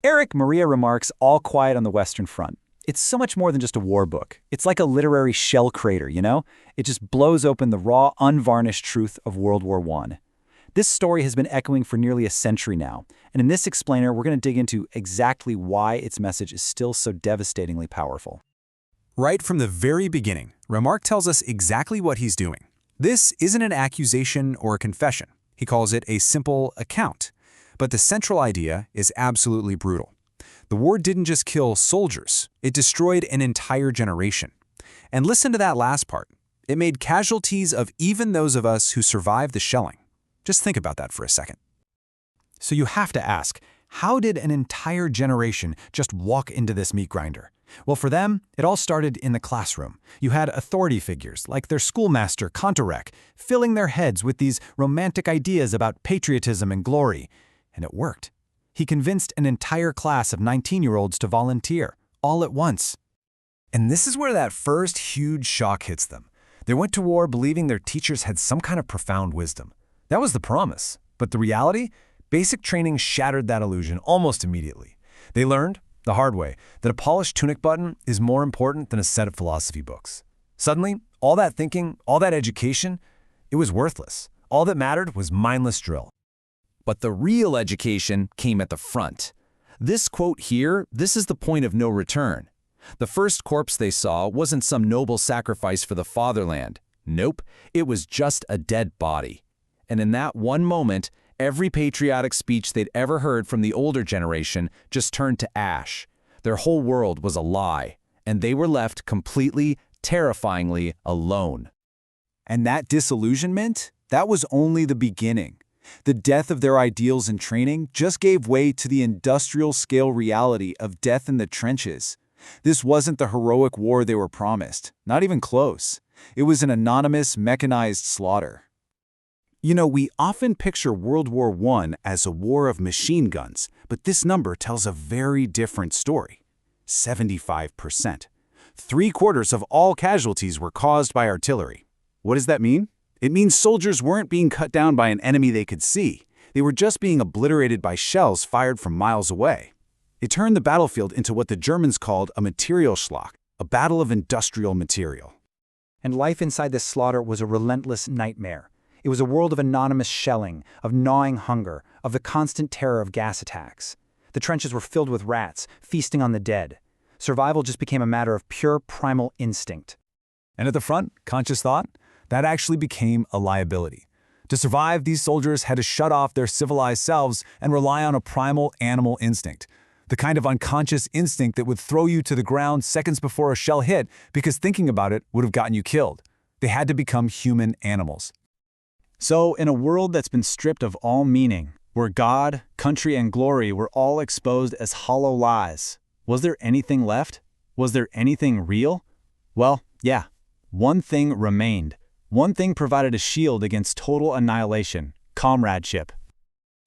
Eric Maria remarks, All Quiet on the Western Front. It's so much more than just a war book. It's like a literary shell crater, you know? It just blows open the raw, unvarnished truth of World War I. This story has been echoing for nearly a century now, and in this explainer, we're going to dig into exactly why its message is still so devastatingly powerful. Right from the very beginning, Remarque tells us exactly what he's doing. This isn't an accusation or a confession. He calls it a simple account. But the central idea is absolutely brutal. The war didn't just kill soldiers, it destroyed an entire generation. And listen to that last part. It made casualties of even those of us who survived the shelling. Just think about that for a second. So you have to ask, how did an entire generation just walk into this meat grinder? Well, for them, it all started in the classroom. You had authority figures, like their schoolmaster, Cantorec, filling their heads with these romantic ideas about patriotism and glory. And it worked. He convinced an entire class of 19-year-olds to volunteer, all at once. And this is where that first huge shock hits them. They went to war believing their teachers had some kind of profound wisdom. That was the promise. But the reality? Basic training shattered that illusion almost immediately. They learned, the hard way, that a polished tunic button is more important than a set of philosophy books. Suddenly, all that thinking, all that education, it was worthless. All that mattered was mindless drill. But the real education came at the front. This quote here, this is the point of no return. The first corpse they saw wasn't some noble sacrifice for the fatherland. Nope, it was just a dead body. And in that one moment, every patriotic speech they'd ever heard from the older generation just turned to ash. Their whole world was a lie, and they were left completely, terrifyingly alone. And that disillusionment, that was only the beginning. The death of their ideals and training just gave way to the industrial-scale reality of death in the trenches. This wasn't the heroic war they were promised, not even close. It was an anonymous, mechanized slaughter. You know, we often picture World War I as a war of machine guns, but this number tells a very different story. 75%. 3/4 of all casualties were caused by artillery. What does that mean? It means soldiers weren't being cut down by an enemy they could see. They were just being obliterated by shells fired from miles away. It turned the battlefield into what the Germans called a Materialschlacht, a battle of industrial material. And life inside this slaughter was a relentless nightmare. It was a world of anonymous shelling, of gnawing hunger, of the constant terror of gas attacks. The trenches were filled with rats, feasting on the dead. Survival just became a matter of pure primal instinct. And at the front, conscious thought? That actually became a liability. To survive, these soldiers had to shut off their civilized selves and rely on a primal animal instinct. The kind of unconscious instinct that would throw you to the ground seconds before a shell hit because thinking about it would have gotten you killed. They had to become human animals. So, in a world that's been stripped of all meaning, where God, country, and glory were all exposed as hollow lies, was there anything left? Was there anything real? Well, yeah. One thing remained. One thing provided a shield against total annihilation: comradeship.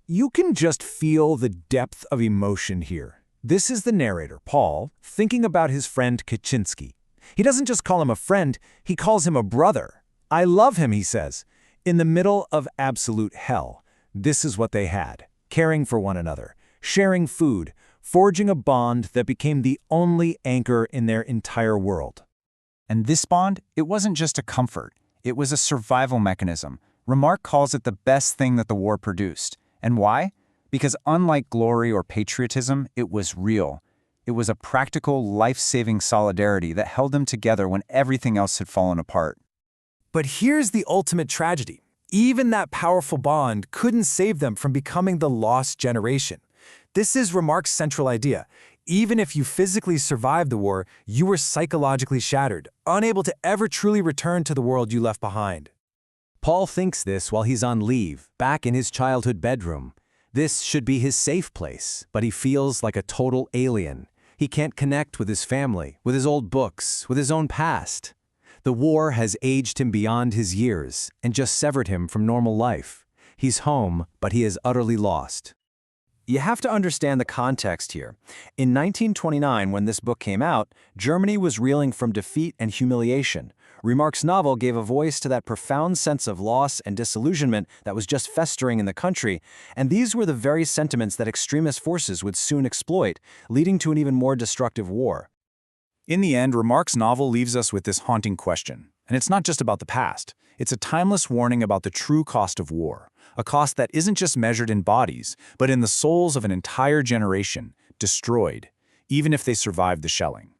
You can just feel the depth of emotion here. This is the narrator, Paul, thinking about his friend Kaczynski. He doesn't just call him a friend, he calls him a brother. I love him, he says. In the middle of absolute hell, this is what they had: caring for one another, sharing food, forging a bond that became the only anchor in their entire world. And this bond, it wasn't just a comfort. It was a survival mechanism. Remarque calls it the best thing that the war produced. And why? Because unlike glory or patriotism, it was real. It was a practical, life-saving solidarity that held them together when everything else had fallen apart. But here's the ultimate tragedy. Even that powerful bond couldn't save them from becoming the lost generation. This is Remarque's central idea. Even if you physically survived the war, you were psychologically shattered, unable to ever truly return to the world you left behind. Paul thinks this while he's on leave, back in his childhood bedroom. This should be his safe place, but he feels like a total alien. He can't connect with his family, with his old books, with his own past. The war has aged him beyond his years and just severed him from normal life. He's home, but he is utterly lost. You have to understand the context here. In 1929, when this book came out, Germany was reeling from defeat and humiliation. Remarque's novel gave a voice to that profound sense of loss and disillusionment that was just festering in the country, and these were the very sentiments that extremist forces would soon exploit, leading to an even more destructive war. In the end, Remarque's novel leaves us with this haunting question. And it's not just about the past. It's a timeless warning about the true cost of war, a cost that isn't just measured in bodies, but in the souls of an entire generation, destroyed, even if they survived the shelling.